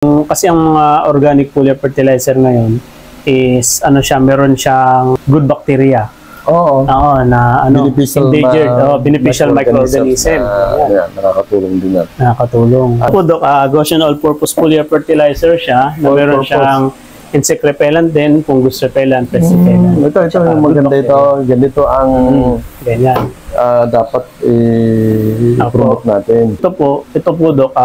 Kasi ang mga organic foliar fertilizer ngayon is meron siyang good bacteria. Oo. Oo, na beneficial microorganism. Nakakatulong din yan. Nakakatulong. Ako, Doc, Goshen All-Purpose Foliar Fertilizer siya, na meron siyang insect repellent din, fungus repellent, pest repellent. Ito yung maganda ito. Ganito ang ganyan. Dapat i-promote natin. Ito po, Doc,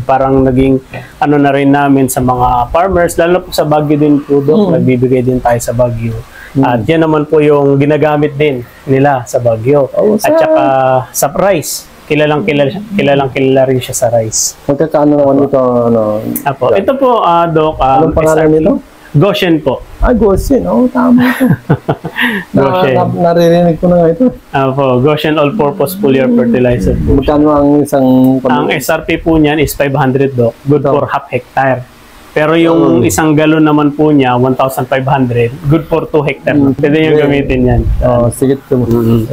parang naging na rin namin sa mga farmers, lalo po sa Baguio din po, Doc, nagbibigay din tayo sa Baguio. At yan naman po yung ginagamit din nila sa Baguio. At saka sa rice, kilalang kilala rin siya sa rice. Magkakaano naman ito? Ito po, Doc, anong pangalan nito? Goshen po. Goshen. Tama ito. Naririnig ko na nga ito. Goshen All-Purpose Foliar Fertilizer po. Magkano ang isang... Ang SRP po niyan is 500, Doc. Good for half hectare. Pero yung isang galon naman po niya, 1,500. Good for 2 hectare. Pwede yung gamitin yan. Sige.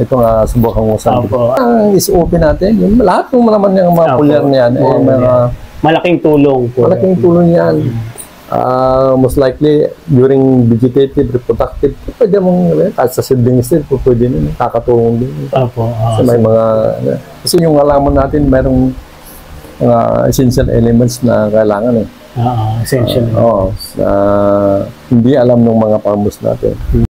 Ito nga, subukan mo sa ang SOP natin, lahat ng naman yung mga foliar niyan, malaking tulong po. Malaking tulong yan. Most likely, during vegetative, reproductive, pwede mong, kahit sa seedling stage, pwede nyo, kakatulong din. Kasi may mga, kasi yung alaman natin, mayroong mga essential elements na kailangan essential. Hindi alam ng mga farmers natin.